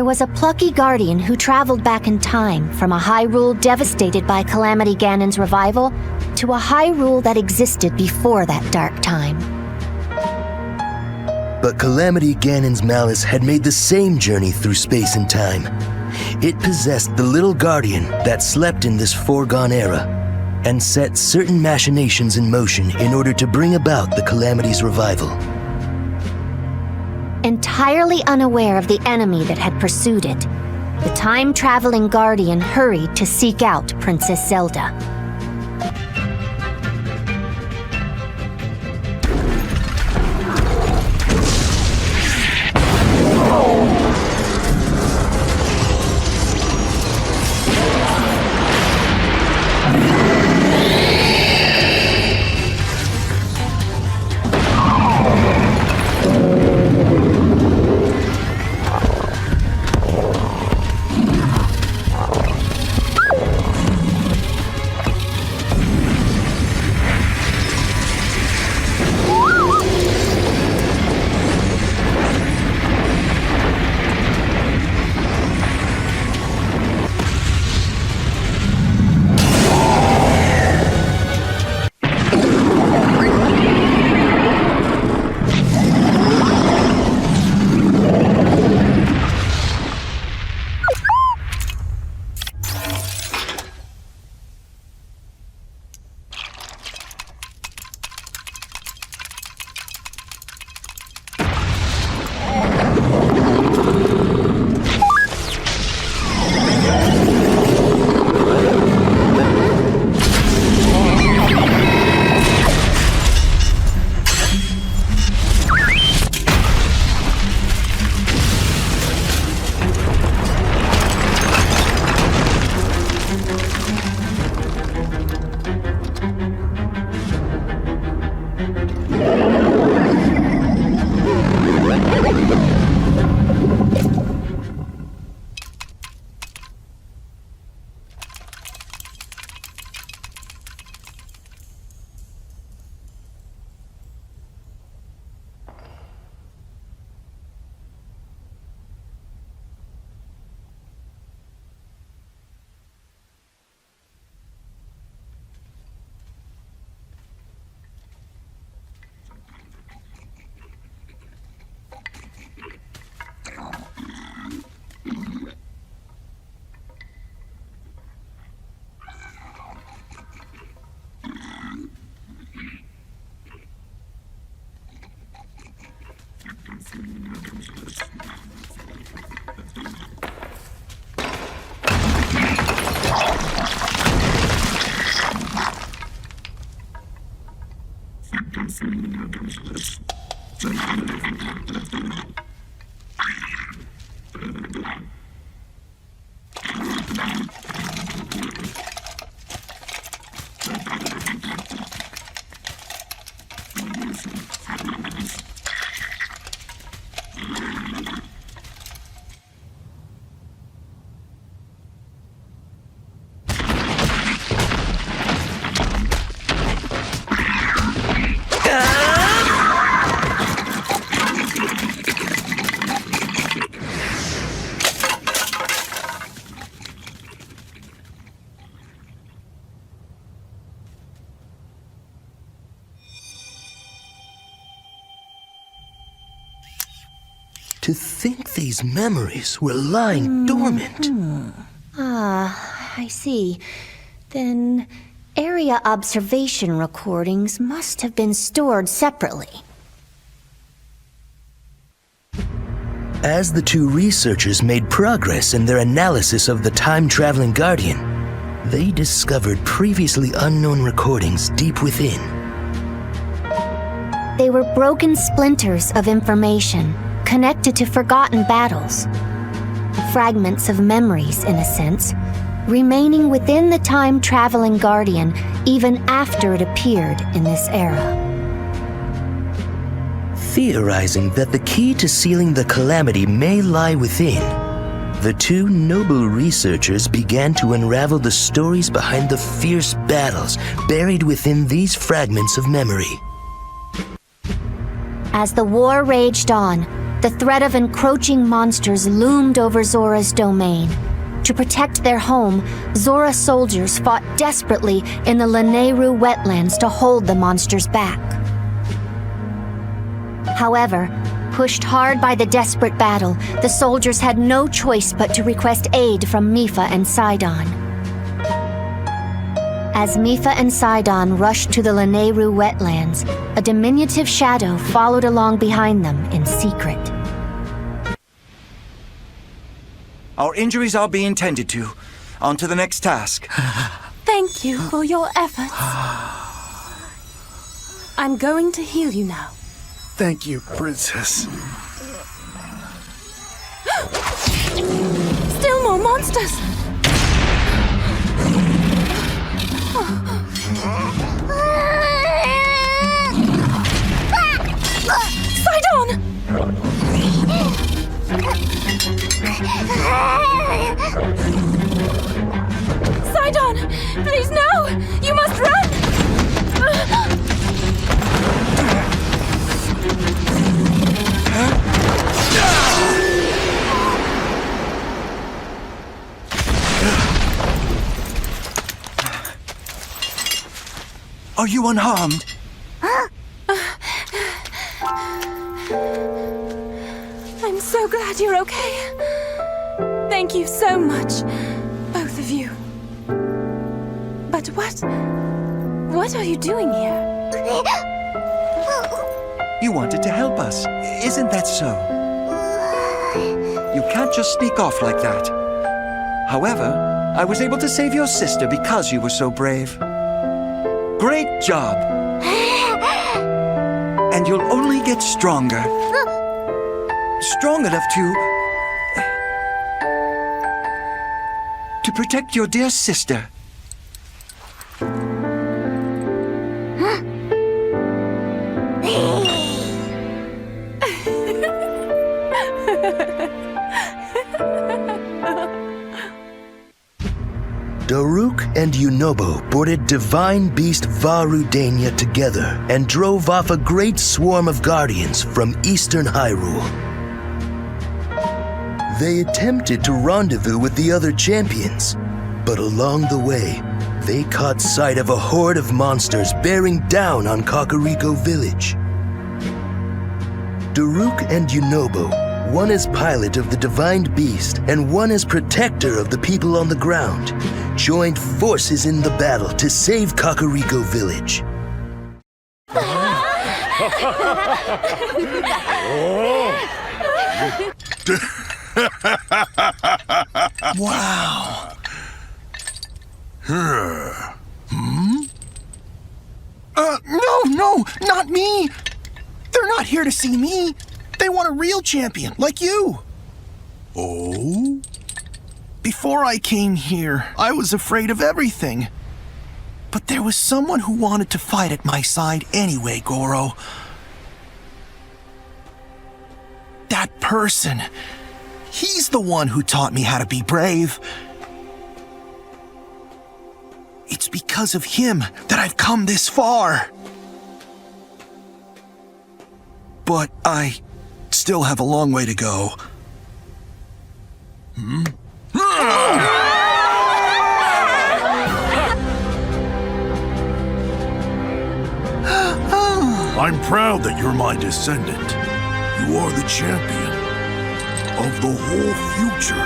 was a plucky guardian who traveled back in time from a Hyrule devastated by Calamity Ganon's revival to a Hyrule that existed before that dark time. But Calamity Ganon's malice had made the same journey through space and time. It possessed the little guardian that slept in this foregone era and set certain machinations in motion in order to bring about the Calamity's revival. Entirely unaware of the enemy that had pursued it, the time-traveling guardian hurried to seek out Princess Zelda. To think these memories were lying dormant. I see. Then area observation recordings must have been stored separately. As the two researchers made progress in their analysis of the time-traveling guardian, they discovered previously unknown recordings deep within. They were broken splinters of information connected to forgotten battles. Fragments of memories, in a sense, remaining within the time-traveling guardian even after it appeared in this era. Theorizing that the key to sealing the calamity may lie within, the two noble researchers began to unravel the stories behind the fierce battles buried within these fragments of memory. As the war raged on, the threat of encroaching monsters loomed over Zora's domain. To protect their home, Zora soldiers fought desperately in the Lanayru wetlands to hold the monsters back. However, pushed hard by the desperate battle, the soldiers had no choice but to request aid from Mipha and Sidon. As Mipha and Sidon rushed to the Lanayru wetlands, a diminutive shadow followed along behind them in secret. Our injuries are being tended to. On to the next task. Thank you for your efforts. I'm going to heal you now. Thank you, Princess. Still more monsters! Sidon! Sidon! Please, no! You must run! Are you unharmed? I'm so glad you're okay. Thank you so much, both of you. But what are you doing here? You wanted to help us, isn't that so? You can't just sneak off like that. However, I was able to save your sister because you were so brave. Great job! And you'll only get stronger. Strong enough to protect your dear sister. Daruk and Yunobo boarded divine beast Varudania together and drove off a great swarm of guardians from eastern Hyrule. They attempted to rendezvous with the other champions, but along the way, they caught sight of a horde of monsters bearing down on Kakariko Village. Daruk and Yunobo, one as pilot of the divine beast and one as protector of the people on the ground, joined forces in the battle to save Kakariko Village. Wow. No, not me. They're not here to see me. They want a real champion, like you. Oh? Before I came here, I was afraid of everything. But there was someone who wanted to fight at my side anyway, Goro. That person. He's the one who taught me how to be brave. It's because of him that I've come this far. But I still have a long way to go. I'm proud that you're my descendant. You are the champion of the whole future.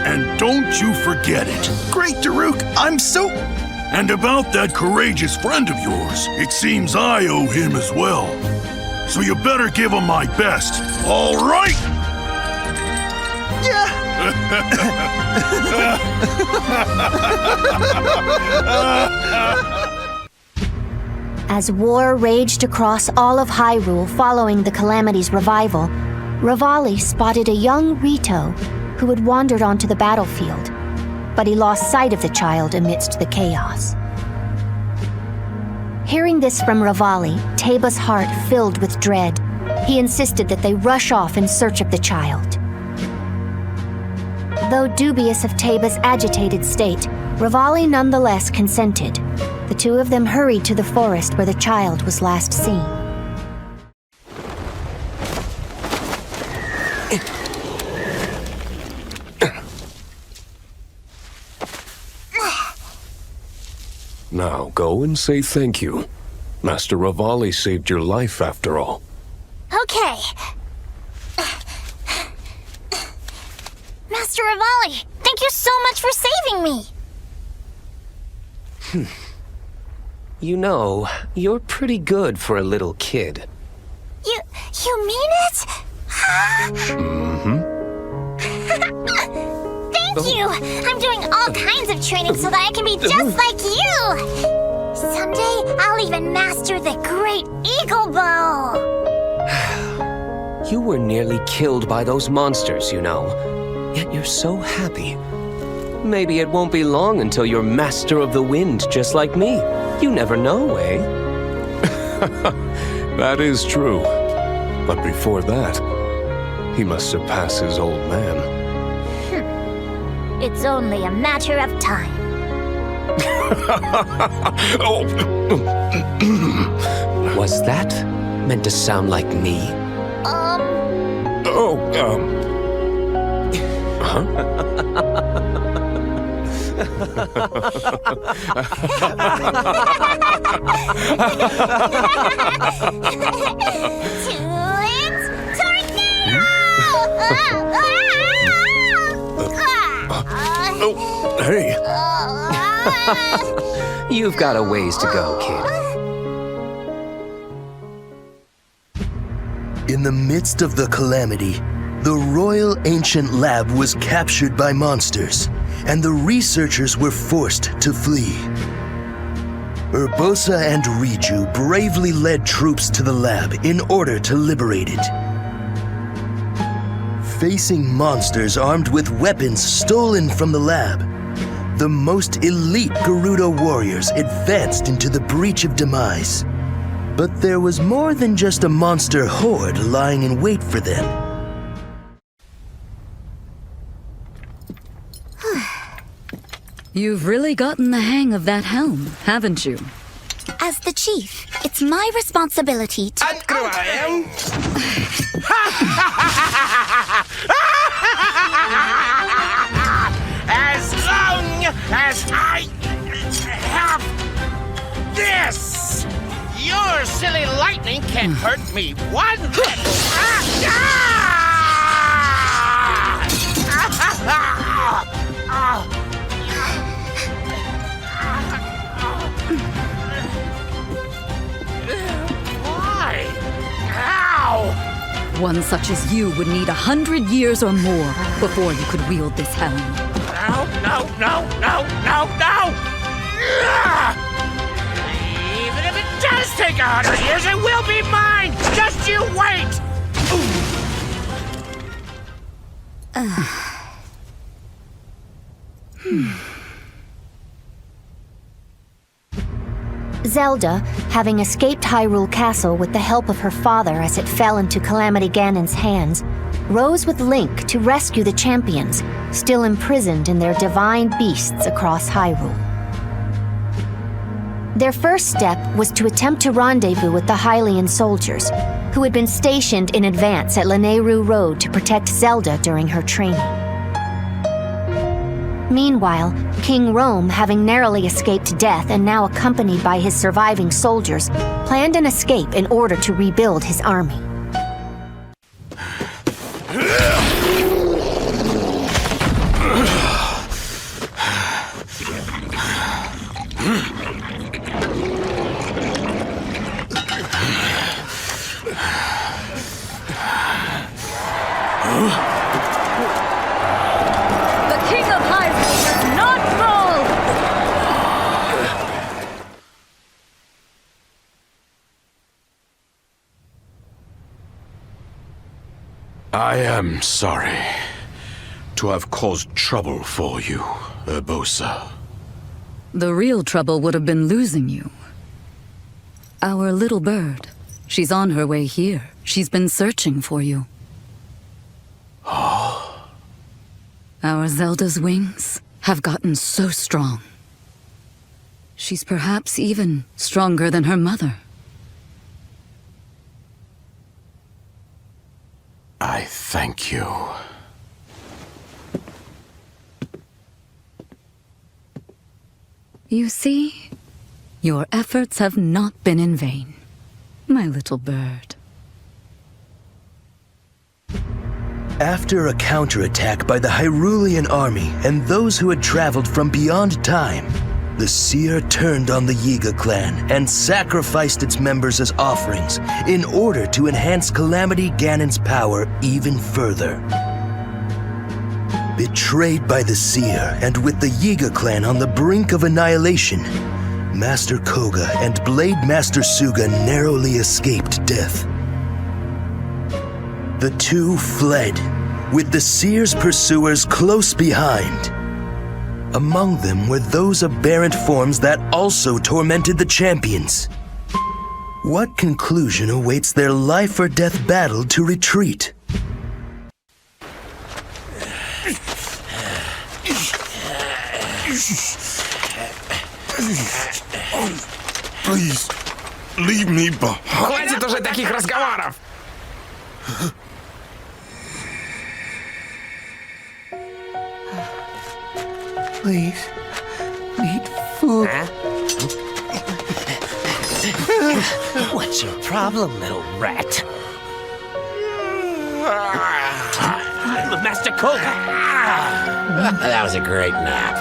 And don't you forget it. Great, Daruk. I'm so... And about that courageous friend of yours, it seems I owe him as well. So you better give him my best. All right? Yeah. As war raged across all of Hyrule following the Calamity's revival, Revali spotted a young Rito who had wandered onto the battlefield, but he lost sight of the child amidst the chaos. Hearing this from Revali, Teba's heart filled with dread. He insisted that they rush off in search of the child. Though dubious of Teba's agitated state, Revali nonetheless consented. The two of them hurried to the forest where the child was last seen. Now go and say thank you. Master Rivali saved your life after all. Okay. Master Rivali, thank you so much for saving me. You know, you're pretty good for a little kid. You mean it? Thank you! I'm doing all kinds of training so that I can be just like you! Someday, I'll even master the Great Eagle Bow! You were nearly killed by those monsters, you know. Yet you're so happy. Maybe it won't be long until you're Master of the Wind, just like me. You never know, eh? That is true. But before that, he must surpass his old man. It's only a matter of time. Was that meant to sound like me? Hey! You've got a ways to go, kid. In the midst of the calamity, the Royal Ancient Lab was captured by monsters, and the researchers were forced to flee. Urbosa and Riju bravely led troops to the lab in order to liberate it. Facing monsters armed with weapons stolen from the lab, the most elite Gerudo warriors advanced into the Breach of Demise. But there was more than just a monster horde lying in wait for them. You've really gotten the hang of that helm, haven't you? As the chief, it's my responsibility to... Открываем! As long as I have this, your silly lightning can't hurt me one bit. Why? Ow! One such as you would need 100 years or more before you could wield this helm. No! Even if it does take 100 years, it will be mine! Just you wait! Zelda, having escaped Hyrule Castle with the help of her father as it fell into Calamity Ganon's hands, rose with Link to rescue the champions, still imprisoned in their divine beasts across Hyrule. Their first step was to attempt to rendezvous with the Hylian soldiers, who had been stationed in advance at Lanayru Road to protect Zelda during her training. Meanwhile, King Rome, having narrowly escaped death and now accompanied by his surviving soldiers, planned an escape in order to rebuild his army. I am sorry to have caused trouble for you, Urbosa. The real trouble would have been losing you. Our little bird. She's on her way here. She's been searching for you. Oh. Our Zelda's wings have gotten so strong. She's perhaps even stronger than her mother. I thank you. You see, Your efforts have not been in vain, my little bird. After a counterattack by the Hyrulean army and those who had traveled from beyond time, the seer turned on the Yiga clan and sacrificed its members as offerings in order to enhance Calamity Ganon's power even further. Betrayed by the seer and with the Yiga clan on the brink of annihilation, Master Koga and Blade Master Suga narrowly escaped death. The two fled, with the seer's pursuers close behind. Among them were those aberrant forms that also tormented the champions. What conclusion awaits their life or death battle to retreat? Please, leave me behind. Хватит уже таких разговоров! Please, need food. What's your problem, little rat? Master Koga! That was a great nap.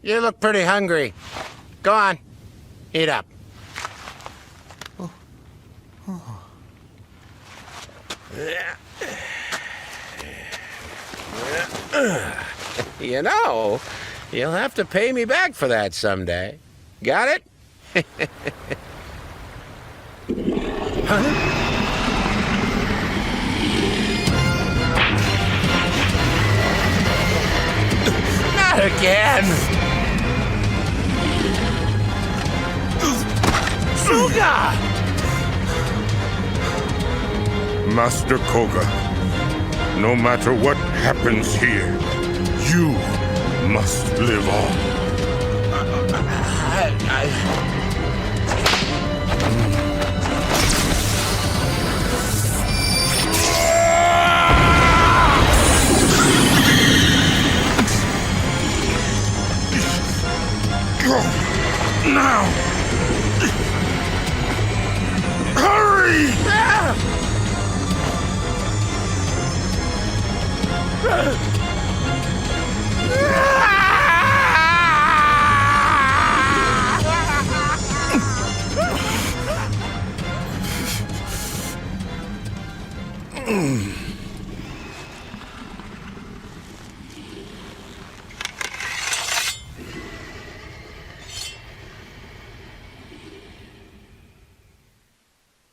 You look pretty hungry. Go on, eat up. You know, you'll have to pay me back for that someday. Got it? Not again! Suga! Master Koga, no matter what happens here, you must live on. Now! Hurry!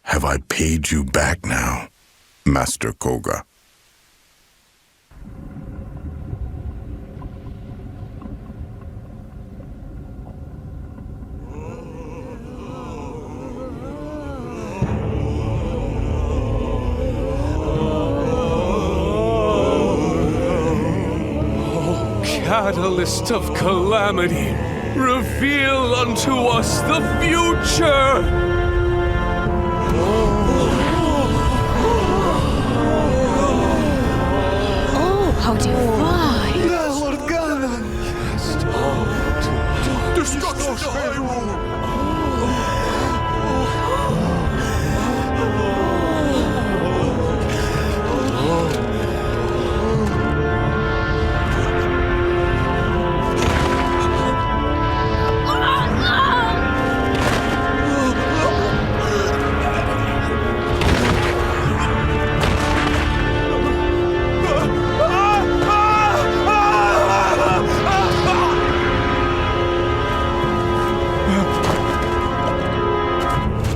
Have I paid you back now, Master Koga? Catalyst of calamity, reveal unto us the future! Oh, how divine! Lord Ganon! Destruction of Hyrule!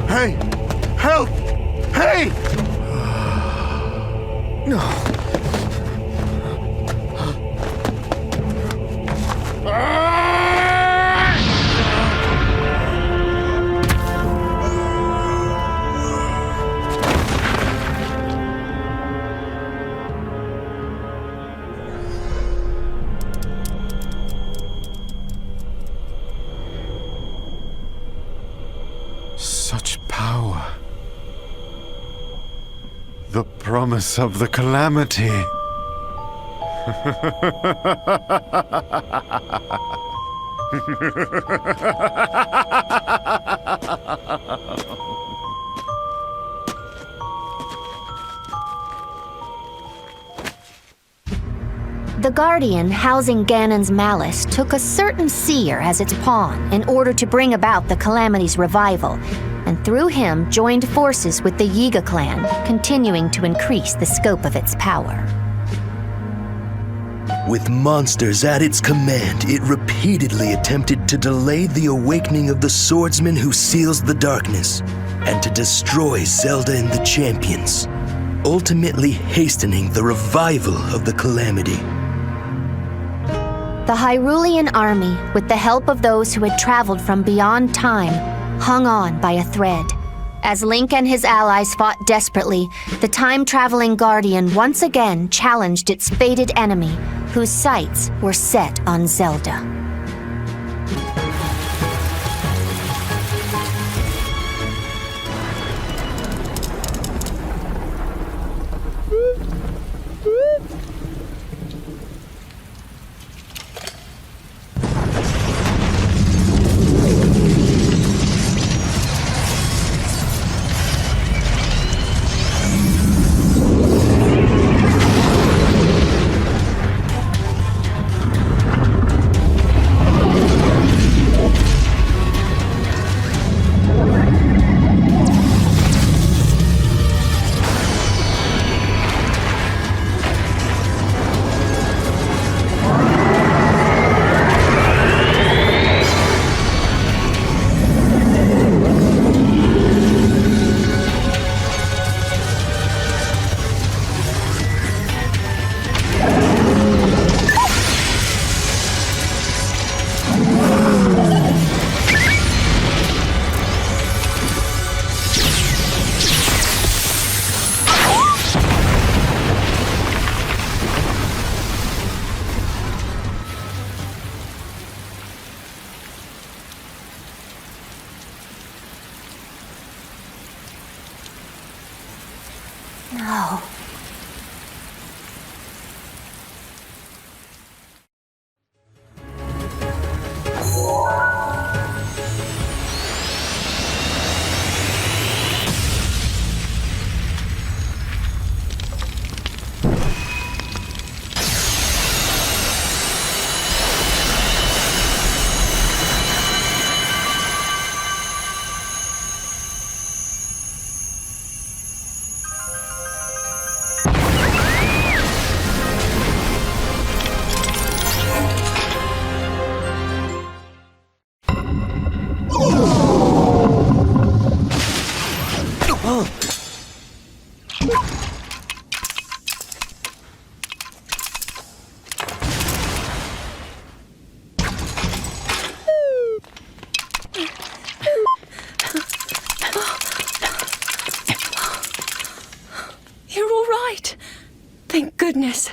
Hey! Help! Hey! Such power. The promise of the calamity. The Guardian housing Ganon's malice took a certain seer as its pawn in order to bring about the Calamity's revival, and through him joined forces with the Yiga clan, continuing to increase the scope of its power. With monsters at its command, it repeatedly attempted to delay the awakening of the swordsman who seals the darkness, and to destroy Zelda and the champions, ultimately hastening the revival of the Calamity. The Hyrulean army, with the help of those who had traveled from beyond time, hung on by a thread. As Link and his allies fought desperately, the time-traveling Guardian once again challenged its fated enemy, whose sights were set on Zelda. No. You're all right. Thank goodness.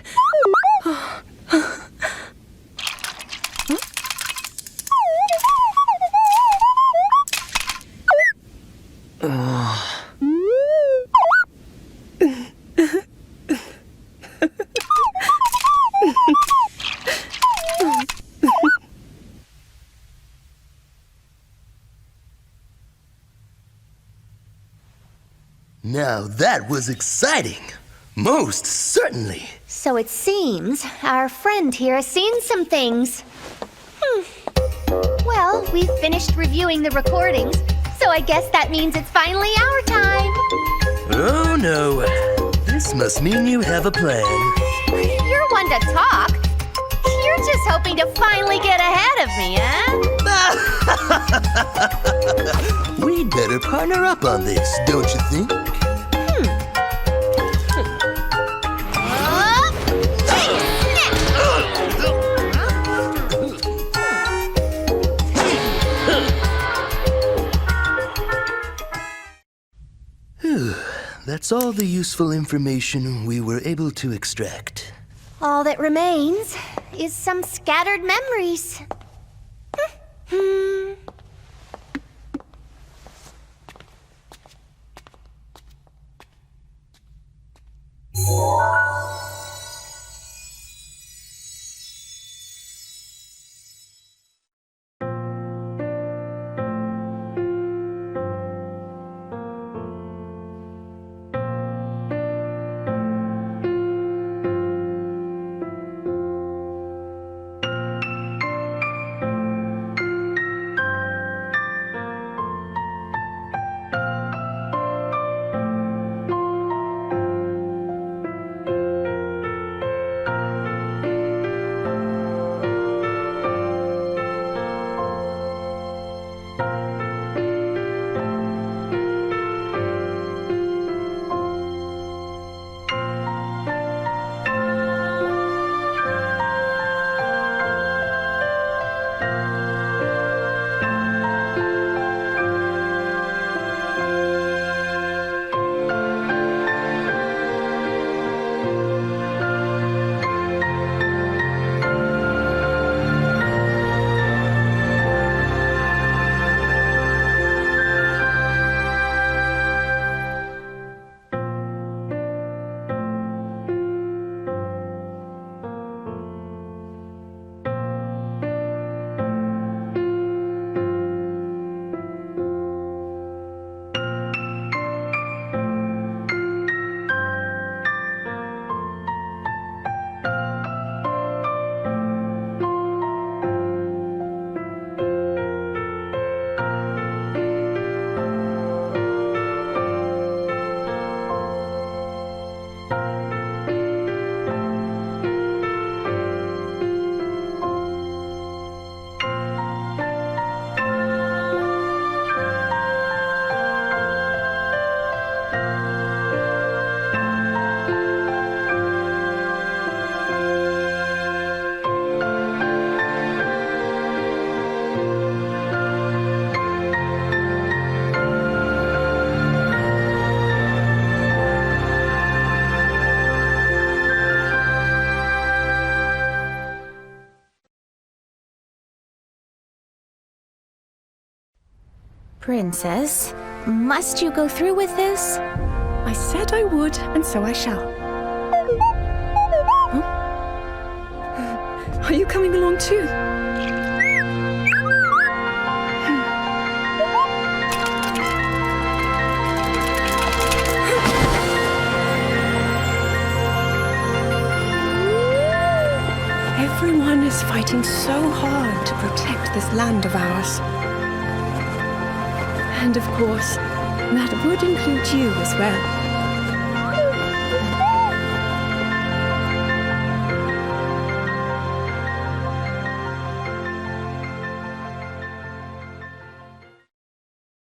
Now that was exciting. Most certainly. So it seems our friend here has seen some things. Well, we've finished reviewing the recordings, so I guess that means it's finally our time. Oh no. This must mean you have a plan. You're one to talk. You're just hoping to finally get ahead of me, huh? We'd better partner up on this, don't you think? That's all the useful information we were able to extract. All that remains is some scattered memories. Princess, must you go through with this? I said I would, and so I shall. Huh? Are you coming along too? Everyone is fighting so hard to protect this land of ours. And of course, that would include you as well.